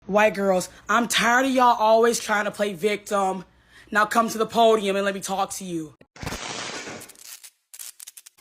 White girls, I'm tired of y'all always trying to play victim. Now come to the podium and let me talk to you.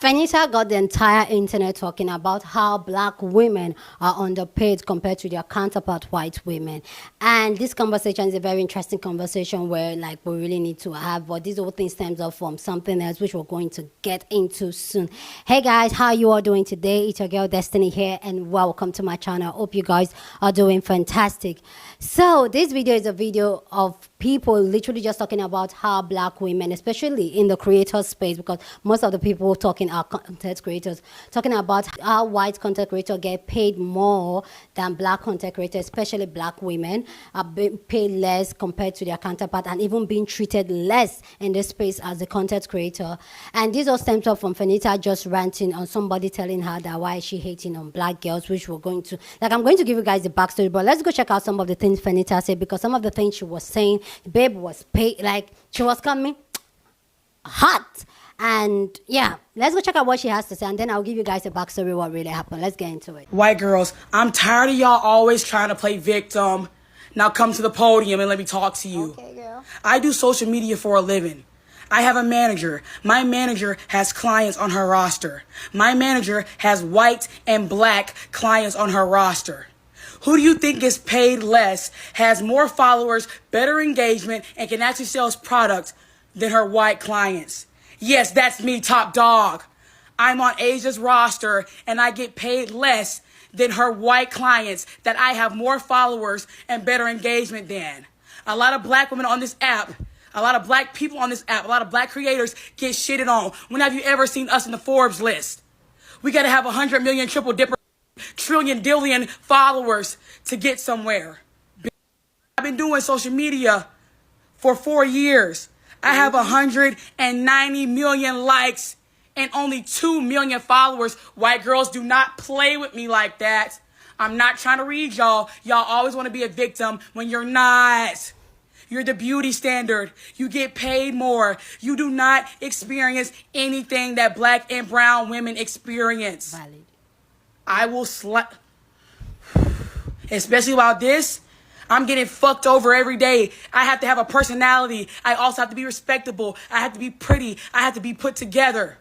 Fannita got the entire internet talking about how black women are underpaid compared to their counterpart white women. And this conversation is a very interesting conversation where we really need to have, but these whole thing stems up from something else which we're going to get into soon. Hey guys, how you all doing today? It's your girl Destiny here and welcome to my channel. Hope you guys are doing fantastic. So this video is a video of people literally just talking about how black women, especially in the creator space, because most of the people talking are content creators, talking about how white content creators get paid more than black content creators, especially black women are being paid less compared to their counterpart and even being treated less in this space as a content creator. And this all stems up from Fenita just ranting on somebody telling her that why is she hating on black girls, which we're going to, I'm going to give you guys the backstory, but let's go check out some of the things Fenita said, because some of the things she was saying, the babe was paid, she was coming hot. And yeah, let's go check out what she has to say, and then I'll give you guys a backstory what really happened. Let's get into it. White girls, I'm tired of y'all always trying to play victim. Now come to the podium and let me talk to you. Okay, girl. I do social media for a living. I have a manager. My manager has clients on her roster. My manager has white and black clients on her roster. Who do you think gets paid less, has more followers, better engagement, and can actually sell products than her white clients? Yes, that's me, top dog. I'm on Asia's roster, and I get paid less than her white clients that I have more followers and better engagement than. A lot of black women on this app, a lot of black people on this app, a lot of black creators get shitted on. When have you ever seen us in the Forbes list? We got to have 100 million triple dipper, trillion dillion followers to get somewhere. I've been doing social media for 4 years. I have 190 million likes and only 2 million followers. White girls, do not play with me like that. I'm not trying to read y'all. Y'all always want to be a victim when you're not. You're the beauty standard. You get paid more. You do not experience anything that black and brown women experience. Valid. I will especially about this. I'm getting fucked over every day. I have to have a personality. I also have to be respectable. I have to be pretty. I have to be put together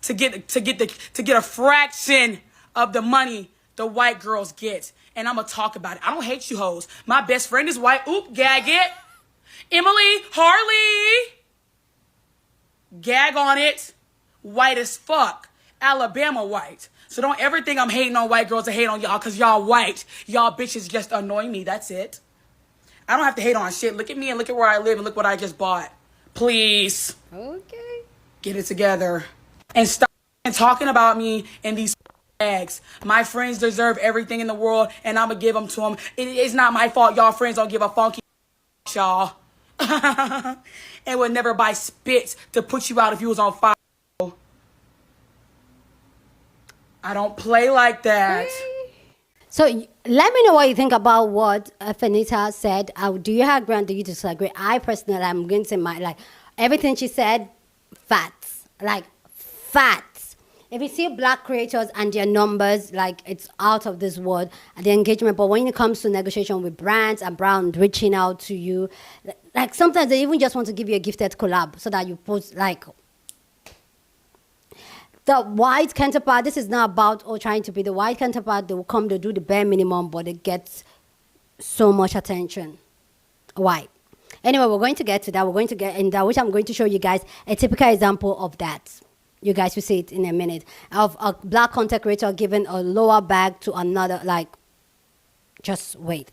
to get a fraction of the money the white girls get. And I'm gonna talk about it. I don't hate you hoes. My best friend is white. Oop, gag it. Emily Harley. Gag on it. White as fuck. Alabama white. So don't ever think I'm hating on white girls to hate on y'all, because y'all white. Y'all bitches just annoy me. That's it. I don't have to hate on shit. Look at me and look at where I live and look what I just bought. Please. Okay. Get it together. And stop talking about me in these bags. My friends deserve everything in the world, and I'm going to give them to them. It's not my fault y'all friends don't give a funky y'all. And would never buy spits to put you out if you was on fire. I don't play like that. So let me know what you think about what Fenita said. Do you agree and do you disagree? I personally, I'm going to say everything she said, facts. Facts. If you see black creators and their numbers, it's out of this world, the engagement. But when it comes to negotiation with brands and brands reaching out to you, sometimes they even just want to give you a gifted collab so that you post the white counterpart. This is not about trying to be the white counterpart. They will come, they do the bare minimum, but it gets so much attention. Why? Anyway, we're going to get to that. We're going to get in that, which I'm going to show you guys a typical example of that. You guys will see it in a minute. Of a black content creator giving a lower bag to another, just wait.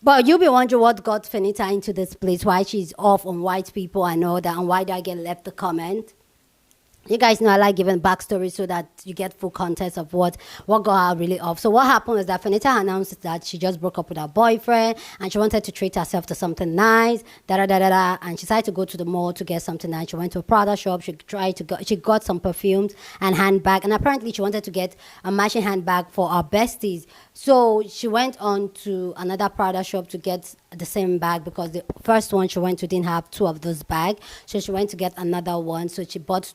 But you'll be wondering what got Fenita into this place, why she's off on white people and all that, and why did I get left the comment. You guys know I like giving backstory so that you get full context of what got her really off. So what happened was that Fannita announced that she just broke up with her boyfriend and she wanted to treat herself to something nice, and she decided to go to the mall to get something nice. She went to a Prada shop. She got some perfumes and handbag, and apparently she wanted to get a matching handbag for our besties. So she went on to another Prada shop to get the same bag, because the first one she went to didn't have two of those bags. So she went to get another one. So she bought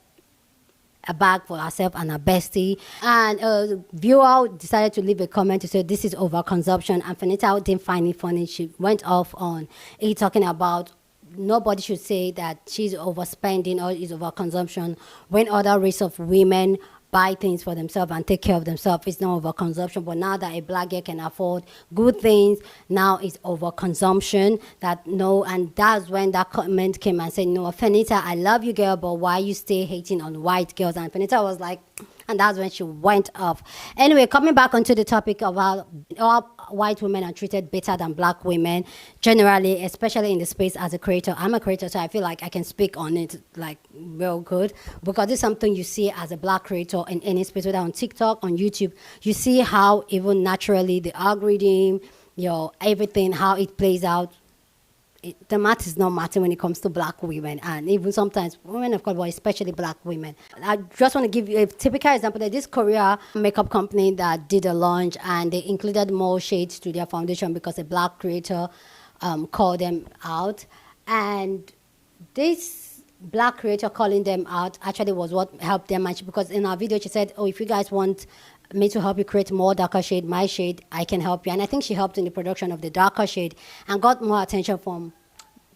a bag for herself and her bestie. And a viewer decided to leave a comment to say this is overconsumption, and Fannita didn't find it funny. She went off on it talking about nobody should say that she's overspending or is overconsumption when other race of women buy things for themselves and take care of themselves. It's not overconsumption. But now that a black girl can afford good things, now it's overconsumption. And that's when that comment came and said, no, Fenita, I love you, girl, but why you stay hating on white girls? And Fenita was like, and that's when she went off. Anyway, coming back onto the topic about all white women are treated better than black women, generally, especially in the space as a creator. I'm a creator, so I feel like I can speak on it like real good, because it's something you see as a black creator in any space, whether on TikTok, on YouTube. You see how even naturally the algorithm, everything, how it plays out. The math is not matter when it comes to black women, and even sometimes women of color, but especially black women. I just want to give you a typical example. That this Korea makeup company that did a launch, and they included more shades to their foundation because a black creator called them out. And this black creator calling them out actually was what helped them much, because in our video she said, oh, if you guys want me to help you create more darker shade, my shade, I can help you. And I think she helped in the production of the darker shade and got more attention from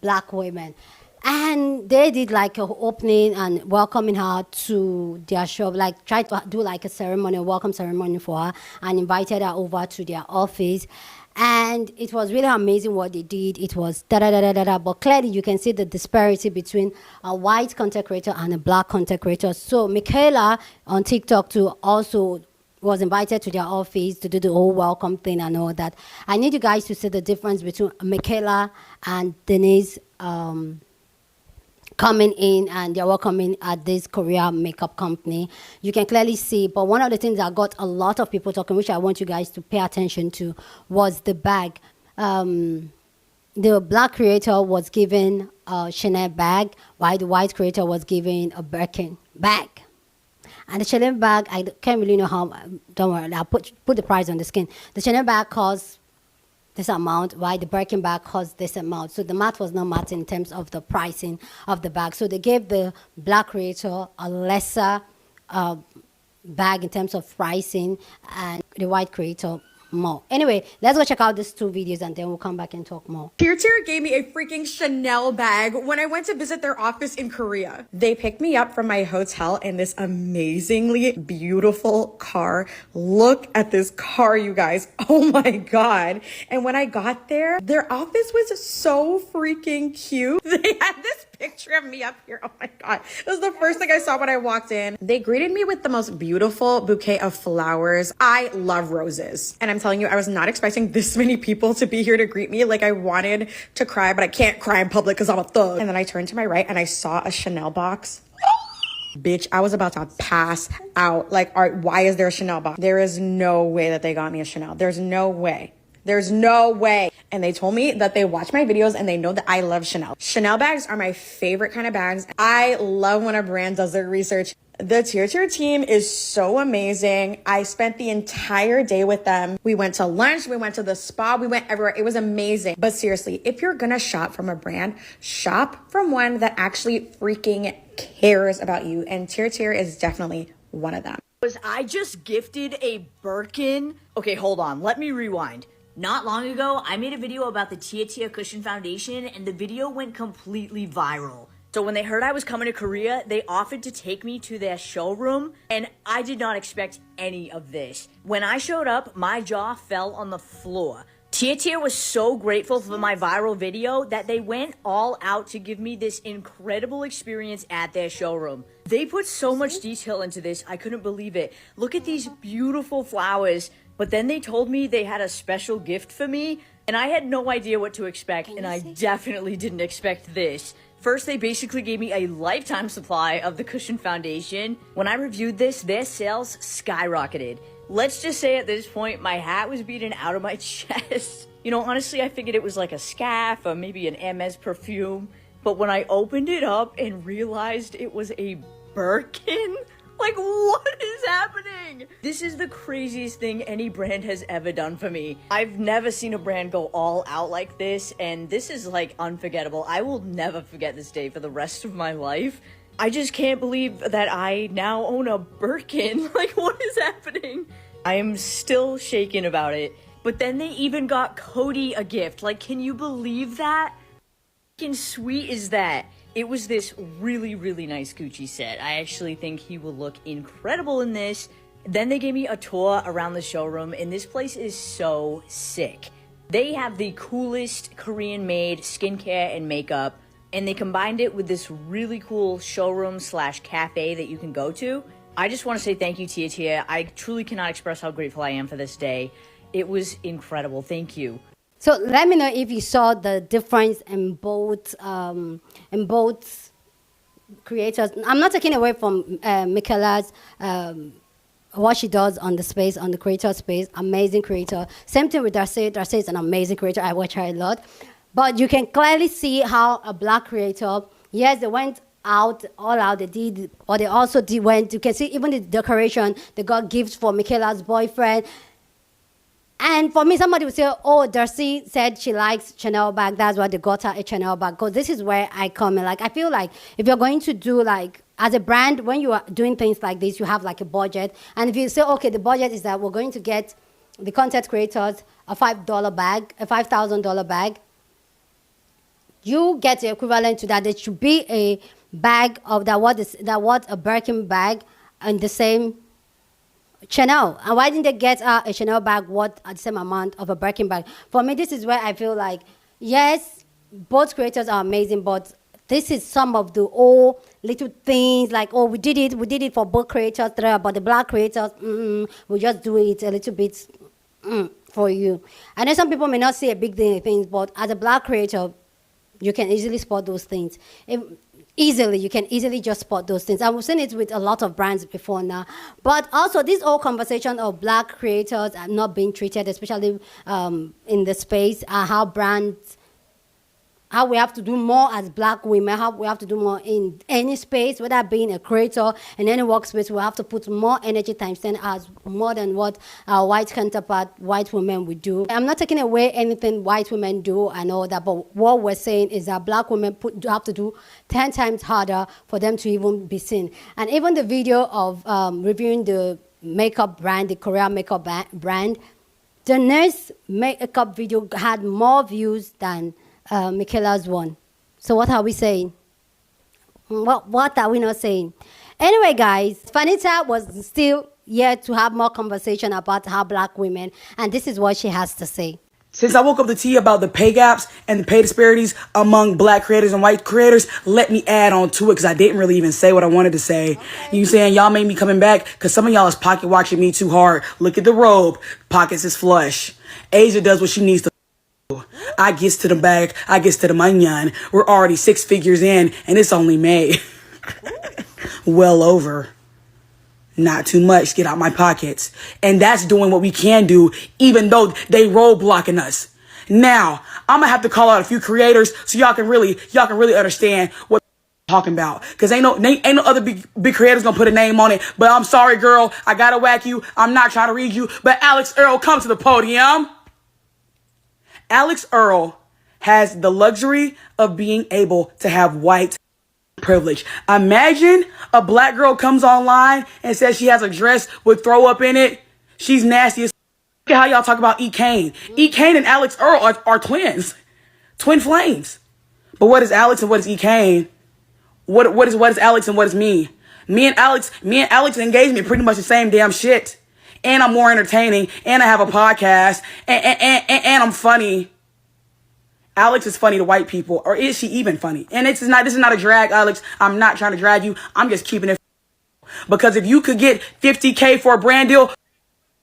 black women. And they did like an opening and welcoming her to their shop, like tried to do like a ceremony, a welcome ceremony for her, and invited her over to their office. And it was really amazing what they did. It was da-da-da-da-da-da. But clearly you can see the disparity between a white content creator and a black content creator. So Michaela on TikTok too also was invited to their office to do the whole welcome thing and all that. I need you guys to see the difference between Michaela and Denise coming in, and they're welcoming at this Korea makeup company. You can clearly see, but one of the things that got a lot of people talking, which I want you guys to pay attention to, was the bag. The black creator was given a Chanel bag, while the white creator was given a Birkin bag. And the Chanel bag, I can't really know how, don't worry, I'll put the price on the screen. The Chanel bag costs this amount, while the Birkin bag costs this amount. So the math was not math in terms of the pricing of the bag. So they gave the black creator a lesser bag in terms of pricing, and the white creator more. Anyway, let's go check out these two videos and then we'll come back and talk more. Tier gave me a freaking Chanel bag when I went to visit their office in Korea. They picked me up from my hotel in this amazingly beautiful car. Look at this car, you guys. Oh my God. And when I got there, their office was so freaking cute. They had this picture of me up here. Oh my God. It was the first thing I saw when I walked in. They greeted me with the most beautiful bouquet of flowers. I love roses. And I'm telling you, I was not expecting this many people to be here to greet me. Like, I wanted to cry, but I can't cry in public because I'm a thug. And then I turned to my right and I saw a Chanel box. Bitch, I was about to pass out. Like, why is there a Chanel box? There is no way that they got me a Chanel. There's no way. There's no way. And they told me that they watch my videos and they know that I love Chanel. Chanel bags are my favorite kind of bags. I love when a brand does their research. The Tier team is so amazing. I spent the entire day with them. We went to lunch, we went to the spa, we went everywhere. It was amazing. But seriously, if you're gonna shop from a brand, shop from one that actually freaking cares about you. And Tier is definitely one of them. Was I just gifted a Birkin? Okay, hold on. Let me rewind. Not long ago, I made a video about the Tia Cushion Foundation, and the video went completely viral. So when they heard I was coming to Korea, they offered to take me to their showroom, and I did not expect any of this. When I showed up, my jaw fell on the floor. Tia was so grateful for my viral video that they went all out to give me this incredible experience at their showroom. They put so much detail into this, I couldn't believe it. Look at these beautiful flowers. But then they told me they had a special gift for me, and I had no idea what to expect, and I definitely didn't expect this. First, they basically gave me a lifetime supply of the Cushion Foundation. When I reviewed this, their sales skyrocketed. Let's just say at this point, my hat was beaten out of my chest. You know, honestly, I figured it was like a scarf or maybe an Hermes perfume. But when I opened it up and realized it was a Birkin, like, what is happening? This is the craziest thing any brand has ever done for me. I've never seen a brand go all out like this, and this is like unforgettable. I will never forget this day for the rest of my life. I just can't believe that I now own a Birkin. Like, what is happening? I am still shaken about it. But then they even got Cody a gift. Like, can you believe that? How sweet is that? It was this really, really nice Gucci set. I actually think he will look incredible in this. Then they gave me a tour around the showroom, and this place is so sick. They have the coolest Korean-made skincare and makeup, and they combined it with this really cool showroom / cafe that you can go to. I just want to say thank you, Tia Tia. I truly cannot express how grateful I am for this day. It was incredible. Thank you. So let me know if you saw the difference in both creators. I'm not taking away from Michaela's what she does on the space, on the creator space. Amazing creator. Same thing with Darcy. Darcy is an amazing creator. I watch her a lot. But you can clearly see how a black creator, yes, they went out, all out, they did, or they also did, went, you can see even the decoration, they got gifts for Michaela's boyfriend. And for me, somebody would say, oh, Darcy said she likes Chanel bag, that's why they got her a Chanel bag. Because this is where I come in. Like, I feel like if you're going to do, like, as a brand, when you are doing things like this, you have, like, a budget. And if you say, okay, the budget is that we're going to get the content creators a $5 bag, a $5,000 bag, you get the equivalent to that. There should be a bag of that what a Birkin bag and the same Chanel. And why didn't they get a Chanel bag worth at the same amount of a Birkin bag? For me, this is where I feel like, yes, both creators are amazing, but this is some of the old little things like, oh, we did it for both creators, but the black creators, we just do it a little bit for you. I know some people may not see a big thing, but as a black creator, you can easily spot those things. You can easily just spot those things. I've seen it with a lot of brands before now. But also, this whole conversation of black creators are not being treated, especially in the space, how brands, how we have to do more as black women, how we have to do more in any space, whether being a creator in any workspace, we have to put more energy times 10 as more than what our white counterpart, white women would do. I'm not taking away anything white women do and all that, but what we're saying is that black women have to do 10 times harder for them to even be seen. And even the video of reviewing the makeup brand, the Korean makeup brand, the nurse makeup video had more views than Michaela's one. So what are we saying? What are we not saying? Anyway, guys, Fannita was still here to have more conversation about how black women, and this is what she has to say. Since I woke up to tea about the pay gaps and the pay disparities among black creators and white creators, let me add on to it because I didn't really even say what I wanted to say. Okay. You saying y'all made me coming back because some of y'all is pocket watching me too hard. Look at the robe. Pockets is flush. Asia does what she needs to. I gets to the bag, I gets to the manyan. We're already 6 figures in, and it's only May. Well over. Not too much. Get out my pockets. And that's doing what we can do, even though they roadblocking us. Now, I'm gonna have to call out a few creators so y'all can really understand what I'm talking about. Cause ain't no other big creators gonna put a name on it. But I'm sorry, girl. I gotta whack you. I'm not trying to read you. But Alex Earl, come to the podium. Alex Earl has the luxury of being able to have white privilege. Imagine a black girl comes online and says she has a dress with throw up in it. She's nasty as Look at how y'all talk about E. Kane. E. Kane and Alex Earl are twins. Twin flames. But what is Alex and what is E. Kane? What is Alex and what is me? Me and Alex engagement pretty much the same damn shit. And I'm more entertaining, and I have a podcast, and I'm funny. Alex is funny to white people, or is she even funny? And this is not a drag, Alex. I'm not trying to drag you. I'm just keeping it. Because if you could get $50K for a brand deal,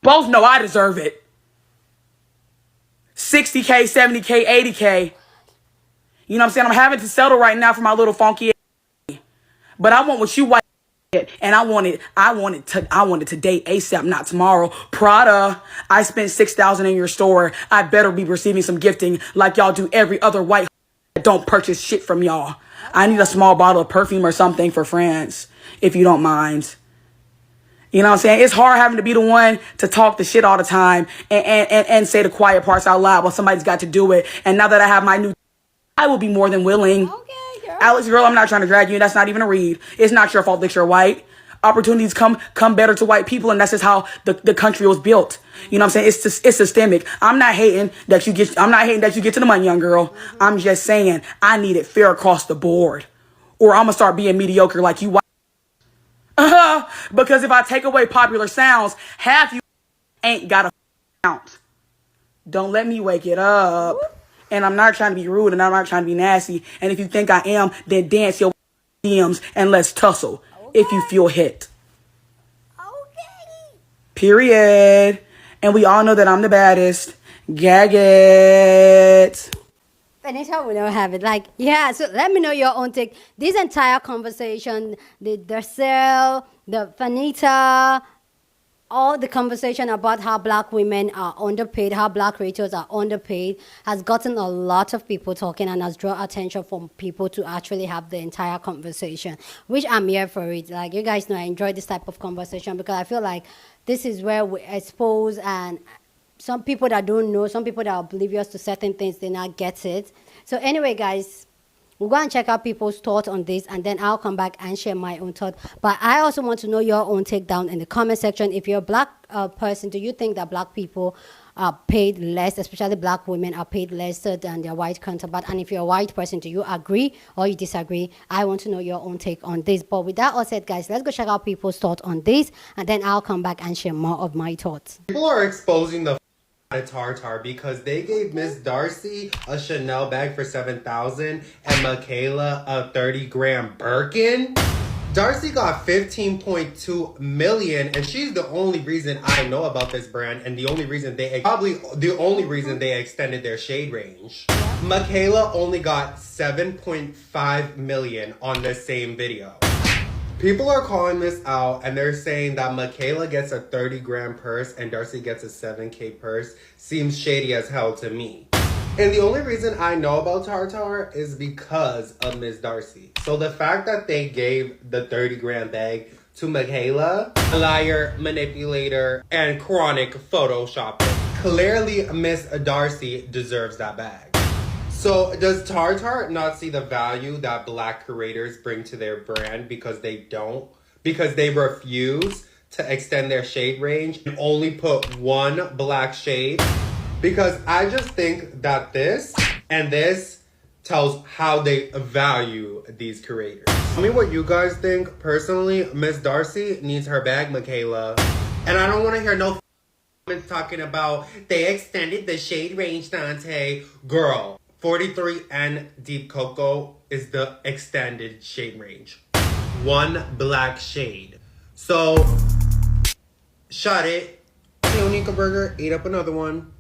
both know I deserve it. $60K, $70K, $80K. You know what I'm saying? I'm having to settle right now for my little funky. But I want what you white. And I wanted today ASAP, not tomorrow. Prada, I spent $6,000 in your store. I better be receiving some gifting like y'all do every other white that don't purchase shit from y'all. I need a small bottle of perfume or something for France, if you don't mind. You know what I'm saying? It's hard having to be the one to talk the shit all the time and say the quiet parts out loud while somebody's got to do it. And now that I have my new, I will be more than willing. Okay, girl. Alex, girl, I'm not trying to drag you. That's not even a read. It's not your fault that you're white. Opportunities come better to white people, and that's just how the country was built. You know what I'm saying? It's systemic. I'm not hating that you get to the money, young girl. I'm just saying I need it fair across the board, or I'm gonna start being mediocre like you. Because if I take away popular sounds, half you ain't got a count. Don't let me wake it up. And I'm not trying to be rude, and I'm not trying to be nasty. And if you think I am, then dance your DMs and let's tussle. Okay. If you feel hit. Okay. Period. And we all know that I'm the baddest. Gag it. Fenita, we don't have it. Like, yeah, so let me know your own take. This entire conversation, the sale, the Fannita, all the conversation about how black women are underpaid, how black creators are underpaid, has gotten a lot of people talking and has drawn attention from people to actually have the entire conversation, which I'm here for it. Like, you guys know I enjoy this type of conversation because I feel like this is where we expose, and some people that don't know, some people that are oblivious to certain things, they not get it. So anyway, guys, we'll go and check out people's thoughts on this, and then I'll come back and share my own thought. But I also want to know your own take down in the comment section. If you're a black person, do you think that black people are paid less, especially black women are paid less than their white counterpart? And if you're a white person, do you agree or you disagree? I want to know your own take on this. But with that all said, guys, let's go check out people's thoughts on this, and then I'll come back and share more of my thoughts. People are exposing the tartar because they gave Miss Darcy a Chanel bag for $7,000 and Michaela a 30-gram Birkin. Darcy got 15.2 million, and she's the only reason I know about this brand, and the only reason they extended their shade range. Michaela only got 7.5 million on the same video. People are calling this out, and they're saying that Michaela gets a 30-gram purse and Darcy gets a 7K purse. Seems shady as hell to me. And the only reason I know about Tartar is because of Miss Darcy. So the fact that they gave the 30-gram bag to Michaela, a liar, manipulator, and chronic Photoshopper, clearly Miss Darcy deserves that bag. So does Tartar not see the value that black creators bring to their brand because they refuse to extend their shade range and only put one black shade? Because I just think that this and this tells how they value these creators. Tell me what you guys think. Personally, Miss Darcy needs her bag, Michaela. And I don't want to hear no comments talking about they extended the shade range, Dante. Girl. 43N Deep Cocoa is the extended shade range. One black shade. So, shut it. Onika Burger, eat up another one.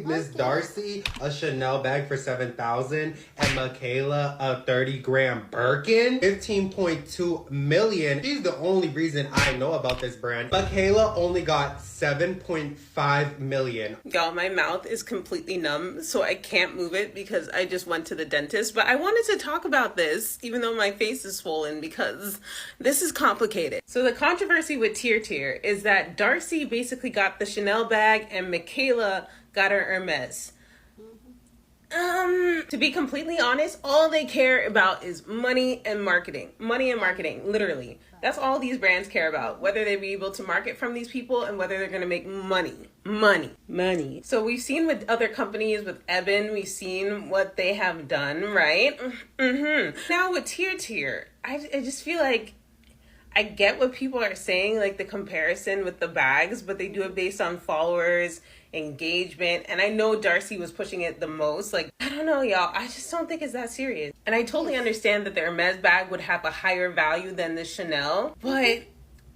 Miss Darcy a Chanel bag for $7,000 and Michaela a 30-gram Birkin, 15.2 million. She's the only reason I know about this brand. Michaela only got 7.5 million. Y'all, my mouth is completely numb, so I can't move it because I just went to the dentist. But I wanted to talk about this, even though my face is swollen, because this is complicated. So the controversy with Tier is that Darcy basically got the Chanel bag and Michaela got her Hermes. To be completely honest, all they care about is money and marketing. Money and marketing, literally. That's all these brands care about. Whether they be able to market from these people and whether they're going to make money. Money. So we've seen with other companies, with Eben, we've seen what they have done, right? Now with Tier, I just feel like I get what people are saying, like the comparison with the bags, but they do it based on followers, engagement, and I know Darcy was pushing it the most. Like, I don't know, y'all. I just don't think it's that serious. And I totally understand that the Hermes bag would have a higher value than the Chanel, but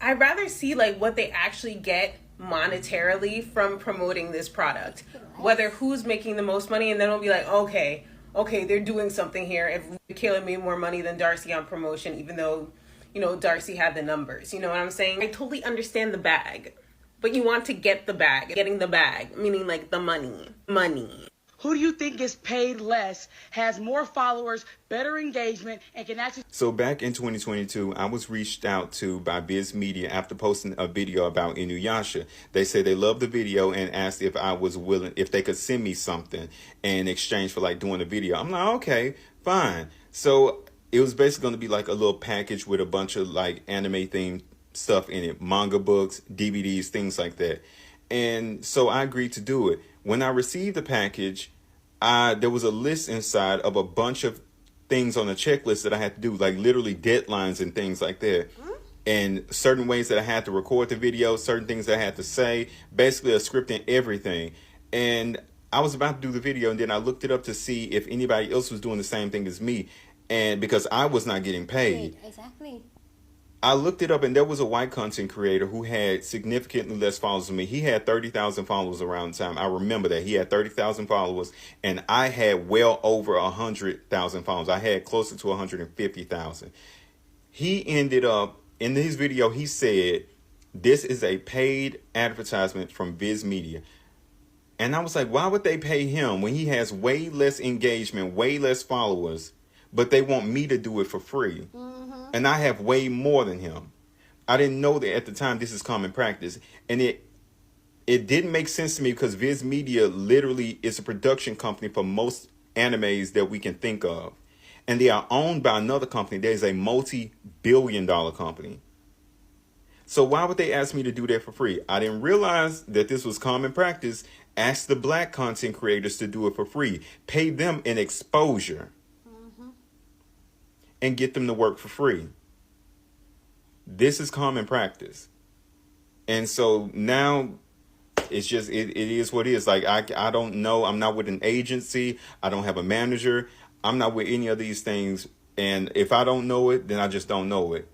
I'd rather see like what they actually get monetarily from promoting this product. Whether who's making the most money, and then we'll be like, okay, they're doing something here. If Michaela made more money than Darcy on promotion, even though, you know, Darcy had the numbers. You know what I'm saying? I totally understand the bag. But you want to get the bag. Getting the bag, meaning like the money. Who do you think gets paid less, has more followers, better engagement, and can actually... So back in 2022, I was reached out to by Biz Media after posting a video about Inuyasha. They said they loved the video and asked if I was willing, if they could send me something in exchange for like doing a video. I'm like, okay, fine. So it was basically going to be like a little package with a bunch of like anime themed stuff in it, manga books, DVDs, things like that. And so I agreed to do it. When I received the package, there was a list inside of a bunch of things on a checklist that I had to do, like literally deadlines and things like that. And certain ways that I had to record the video, certain things that I had to say, basically a script and everything. And I was about to do the video, and then I looked it up to see if anybody else was doing the same thing as me. And because I was not getting paid. Exactly. I looked it up, and there was a white content creator who had significantly less followers than me. He had 30,000 followers around the time. I remember that. He had 30,000 followers, and I had well over 100,000 followers. I had closer to 150,000. He ended up, in his video, he said, this is a paid advertisement from Viz Media. And I was like, why would they pay him when he has way less engagement, way less followers, but they want me to do it for free? And I have way more than him. I didn't know that at the time this is common practice. And it didn't make sense to me because Viz Media literally is a production company for most animes that we can think of. And they are owned by another company that is a multi-billion-dollar company. So why would they ask me to do that for free? I didn't realize that this was common practice. Ask the black content creators to do it for free. Pay them an exposure. And get them to work for free. This is common practice. And so now it's just, it is what it is. Like, I don't know. I'm not with an agency. I don't have a manager. I'm not with any of these things. And if I don't know it, then I just don't know it.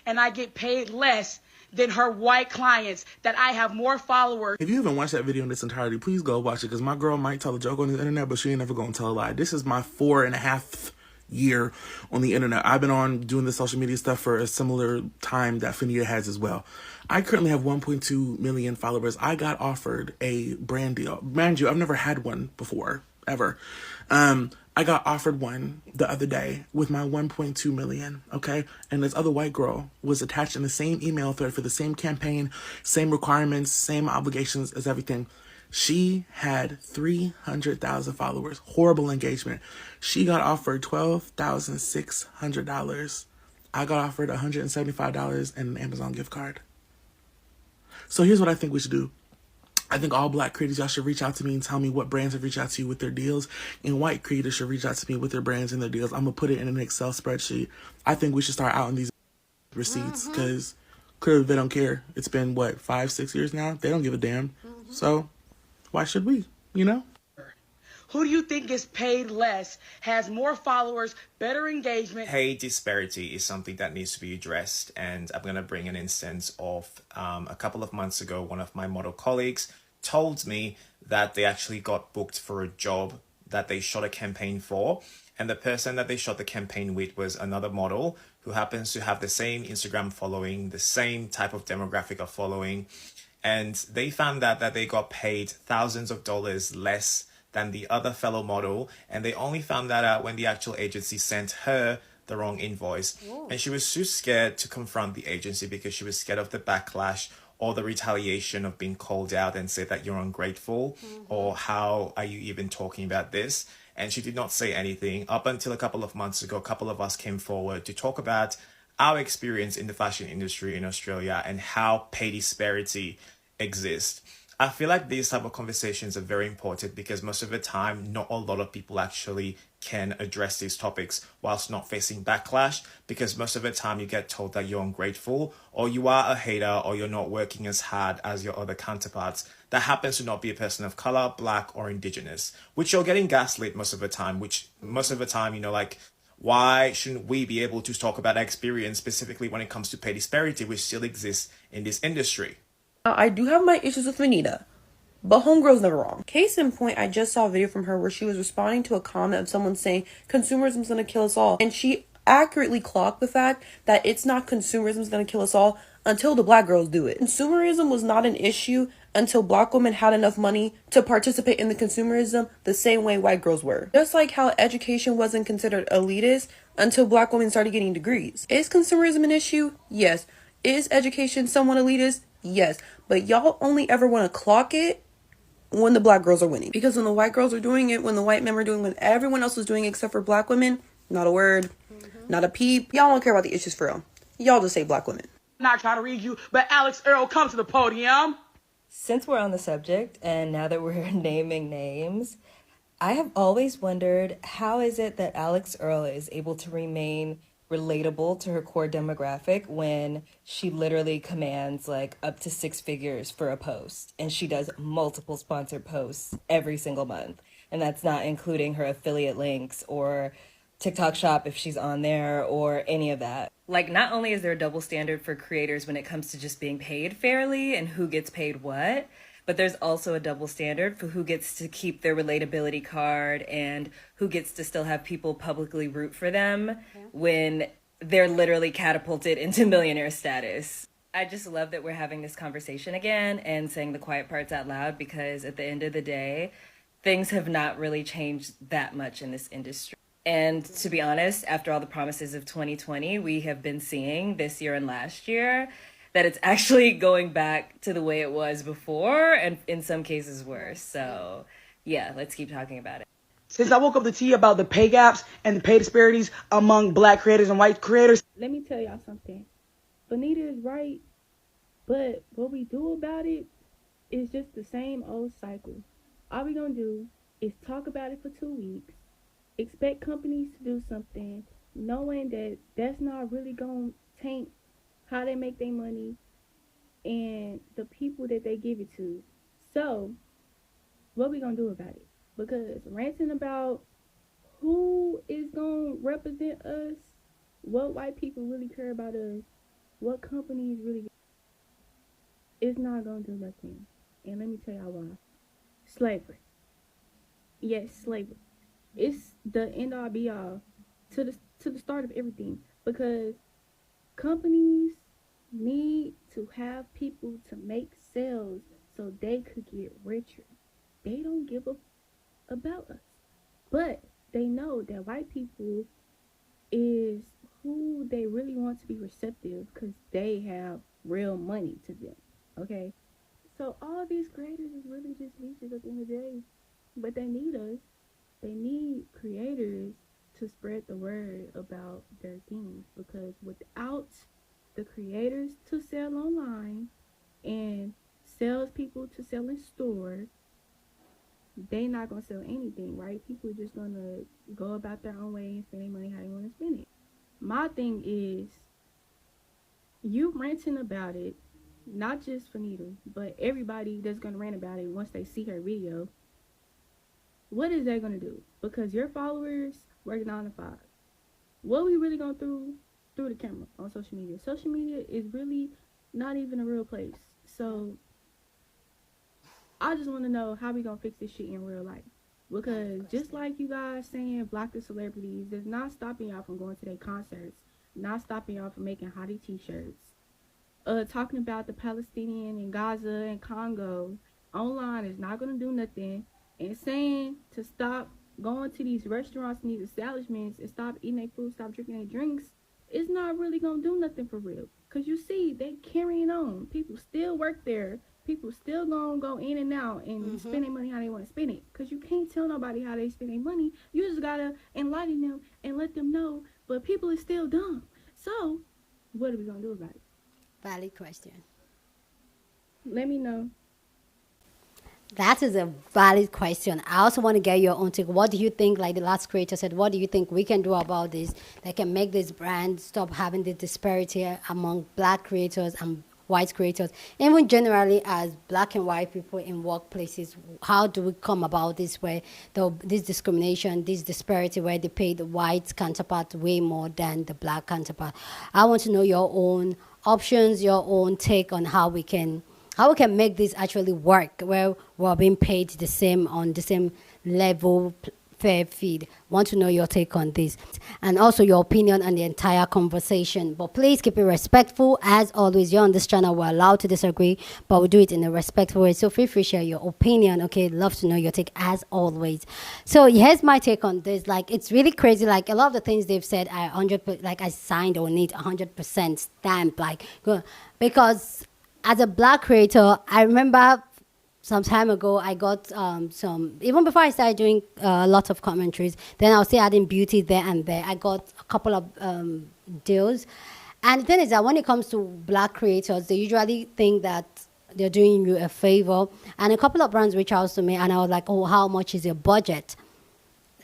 And I get paid less than her white clients, that I have more followers. If you haven't watched that video in its entirety, please go watch it, because my girl might tell a joke on the internet, but she ain't never gonna tell a lie. This is my 4.5 year on the internet. I've been on doing the social media stuff for a similar time that Fannita has as well. I currently have 1.2 million followers. I got offered a brand deal. Mind you, I've never had one before, ever. I got offered one the other day with my 1.2 million, okay? And this other white girl was attached in the same email thread for the same campaign, same requirements, same obligations as everything. She had 300,000 followers, horrible engagement. She got offered $12,600. I got offered $175 and an Amazon gift card. So here's what I think we should do. I think all black creators, y'all should reach out to me and tell me what brands have reached out to you with their deals. And white creators should reach out to me with their brands and their deals. I'm going to put it in an Excel spreadsheet. I think we should start out on these receipts because clearly they don't care. It's been, 5-6 years now? They don't give a damn. So why should we, you know? Who do you think is paid less, has more followers, better engagement? Pay disparity is something that needs to be addressed, and I'm going to bring an instance of a couple of months ago, one of my model colleagues told me that they actually got booked for a job that they shot a campaign for, and the person that they shot the campaign with was another model who happens to have the same Instagram following, the same type of demographic of following, and they found out that they got paid thousands of dollars less than the other fellow model, and they only found that out when the actual agency sent her the wrong invoice. And she was too scared to confront the agency because she was scared of the backlash or the retaliation of being called out and said that you're ungrateful, or how are you even talking about this? And she did not say anything up until a couple of months ago. A couple of us came forward to talk about our experience in the fashion industry in Australia and how pay disparity exists. I feel like these type of conversations are very important because most of the time, not a lot of people actually can address these topics whilst not facing backlash, because most of the time you get told that you're ungrateful, or you are a hater, or you're not working as hard as your other counterparts. That happens to not be a person of color, black, or indigenous, which you're getting gaslit most of the time, why shouldn't we be able to talk about our experience specifically when it comes to pay disparity, which still exists in this industry? I do have my issues with Fannita, but homegirl's never wrong. Case in point, I just saw a video from her where she was responding to a comment of someone saying consumerism's gonna kill us all, and she accurately clocked the fact that it's not consumerism's gonna kill us all until the black girls do it. Consumerism was not an issue until black women had enough money to participate in the consumerism the same way white girls were. Just like how education wasn't considered elitist until black women started getting degrees. Is consumerism an issue? Yes. Is education somewhat elitist? Yes, but y'all only ever want to clock it when the black girls are winning. Because when the white girls are doing it, when the white men are doing it, when everyone else is doing it except for black women, not a word. not a peep. Y'all don't care about the issues for real. Y'all just say black women. Not trying to read you, but Alex Earl, come to the podium. Since we're on the subject, and now that we're naming names, I have always wondered, how is it that Alex Earl is able to remain relatable to her core demographic when she literally commands like up to 6 figures for a post, and she does multiple sponsored posts every single month, and that's not including her affiliate links or TikTok shop if she's on there or any of that. Like, not only is there a double standard for creators when it comes to just being paid fairly and who gets paid what, but there's also a double standard for who gets to keep their relatability card and who gets to still have people publicly root for them when they're literally catapulted into millionaire status. I just love that we're having this conversation again and saying the quiet parts out loud, because at the end of the day, things have not really changed that much in this industry. And to be honest, after all the promises of 2020, we have been seeing this year and last year that it's actually going back to the way it was before, and in some cases worse. So yeah, let's keep talking about it. Since I woke up to tea about the pay gaps and the pay disparities among black creators and white creators, let me tell y'all something. Fannita is right, but what we do about it is just the same old cycle. All we gonna do is talk about it for 2 weeks, expect companies to do something, knowing that that's not really gonna taint how they make their money and the people that they give it to. So, what we gonna do about it? Because ranting about who is gonna represent us, what white people really care about us, what companies really, it's not gonna do nothing. And let me tell y'all why. Slavery. Yes, slavery. It's the end all be all to the start of everything, because companies need to have people to make sales so they could get richer. They don't give a about us, but they know that white people is who they really want to be receptive, because they have real money to them. Okay, so all these creators is really just leeches at the end of the day, but they need us. They need creators to spread the word about their things, because without the creators to sell online and salespeople to sell in store, they not gonna sell anything, right? People are just gonna go about their own way and spend their money how they want to spend it. My thing is, you ranting about it, not just Fannita, but everybody that's gonna rant about it once they see her video. What is that gonna do? Because your followers work 9 to 5. What we really gonna do through the camera on social media? Social media is really not even a real place. So I just want to know how we gonna fix this shit in real life. Because just like you guys saying block the celebrities, it's not stopping y'all from going to their concerts, not stopping y'all from making hottie t-shirts. Talking about the Palestinian and Gaza and Congo online is not gonna do nothing. And saying to stop going to these restaurants and these establishments and stop eating their food, stop drinking their drinks, it's not really gonna do nothing for real. Because you see, they carrying on. People still work there. People still gonna go in and out and spend their money how they want to spend it. Because you can't tell nobody how they spend their money. You just gotta enlighten them and let them know. But people is still dumb. So, what are we gonna do about it? Valid question. Let me know. That is a valid question. I also want to get your own take. What do you think, like the last creator said, what do you think we can do about this that can make this brand stop having the disparity among black creators and white creators? Even generally as black and white people in workplaces, how do we come about this where this discrimination, this disparity where they pay the white counterpart way more than the black counterpart? I want to know your own options, your own take on how we can make this actually work, where we're being paid the same on the same level, fair feed. Want to know your take on this, and also your opinion on the entire conversation. But please keep it respectful. As always, you're on this channel, we're allowed to disagree, but we do it in a respectful way. So feel free to share your opinion. Okay, love to know your take as always. So here's my take on this. Like, it's really crazy. Like, a lot of the things they've said, I signed or need 100% stamp. Like, because as a black creator, I remember some time ago, I got some, even before I started doing lots of commentaries, then I'll say adding beauty there and there. I got a couple of deals. And the thing is that when it comes to black creators, they usually think that they're doing you a favor. And a couple of brands reached out to me, and I was like, oh, how much is your budget?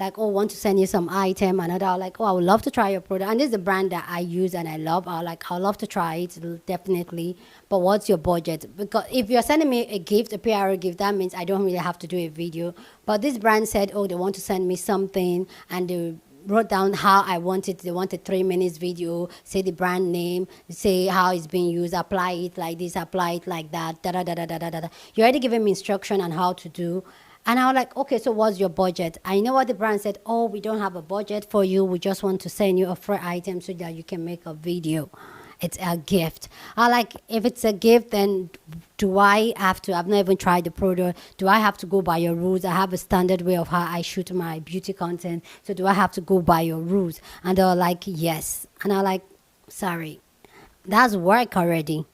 Like, oh, want to send you some item. And I was like, oh, I would love to try your product. And this is a brand that I use and I love. I was like, I'd love to try it, definitely. But what's your budget? Because if you're sending me a gift, a PR gift, that means I don't really have to do a video. But this brand said, oh, they want to send me something, and they wrote down how I want it. They wanted 3 minutes video, say the brand name, say how it's being used, apply it like this, apply it like that, da da da da da da da. You already given me instruction on how to do. And I was like, okay, so what's your budget? I know what the brand said. Oh, we don't have a budget for you. We just want to send you a free item so that you can make a video. It's a gift. I like, if it's a gift, then do I have to? I've not even tried the product. Do I have to go by your rules? I have a standard way of how I shoot my beauty content. So do I have to go by your rules? And they were like, yes. And I was like, sorry, that's work already.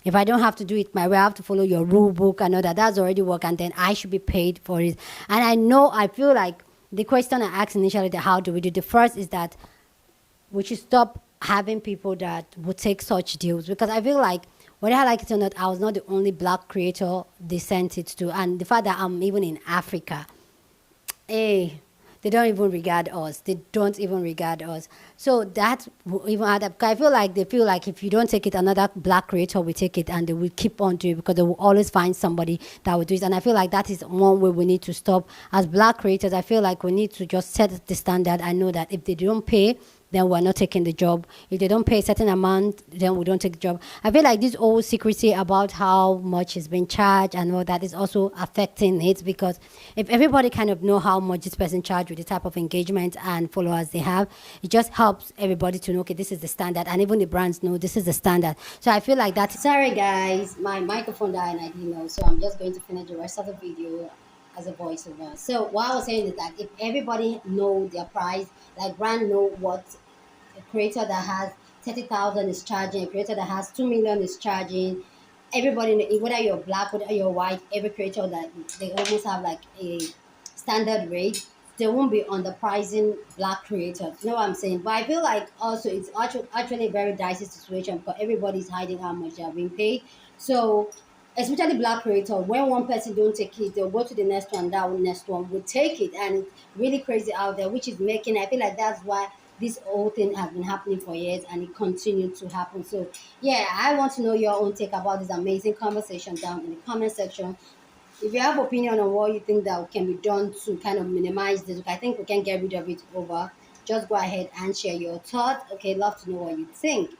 If I don't have to do it my way, I have to follow your rule book. I know that that's already work, and then I should be paid for it. And I feel like the question I asked initially, the how do we do? The first is that we should stop having people that would take such deals, because I feel like whether I like it or not, I was not the only black creator they sent it to. And the fact that I'm even in Africa, hey, they don't even regard us. They don't even regard us. So that will even add up. I feel like they feel like if you don't take it, another black creator will take it, and they will keep on doing it, because they will always find somebody that will do it. And I feel like that is one way we need to stop. As black creators, I feel like we need to just set the standard. I know that if they don't pay, then we're not taking the job. If they don't pay a certain amount, then we don't take the job. I feel like this whole secrecy about how much is being charged and all that is also affecting it, because if everybody kind of know how much this person charged with the type of engagement and followers they have, it just helps everybody to know, okay, this is the standard. And even the brands know this is the standard. So I feel like that. Sorry guys, my microphone died and I didn't know. So I'm just going to finish the rest of the video as a voiceover. So what I was saying is that if everybody know their price, like brand know what a creator that has 30,000 is charging, a creator that has 2 million is charging. Everybody, whether you're black, whether you're white, every creator that they almost have like a standard rate. They won't be underpricing black creators. You know what I'm saying? But I feel like also it's actually a very dicey situation, because everybody's hiding how much they are being paid. So especially black creator, when one person don't take it, they'll go to the next one, that one next one will take it, and it's really crazy out there, which is making, I feel like that's why this whole thing has been happening for years and it continues to happen. So yeah, I want to know your own take about this amazing conversation down in the comment section. If you have opinion on what you think that can be done to kind of minimize this, I think we can get rid of it over. Just go ahead and share your thoughts. Okay, love to know what you think.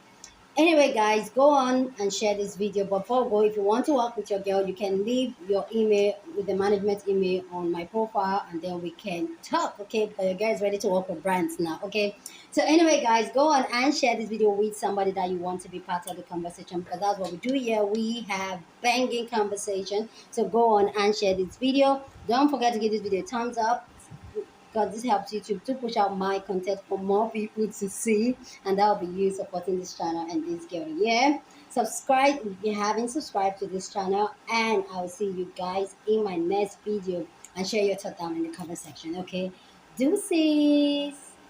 Anyway, guys, go on and share this video. But before we go, if you want to work with your girl, you can leave your email with the management email on my profile, and then we can talk, okay? Because your girl is ready to work with brands now, okay? So anyway, guys, go on and share this video with somebody that you want to be part of the conversation, because that's what we do here. We have banging conversation. So go on and share this video. Don't forget to give this video a thumbs up, because this helps YouTube to push out my content for more people to see, and that will be you supporting this channel and this girl. Yeah, subscribe if you haven't subscribed to this channel, and I'll see you guys in my next video. And share your thought down in the comment section. Okay, deuces.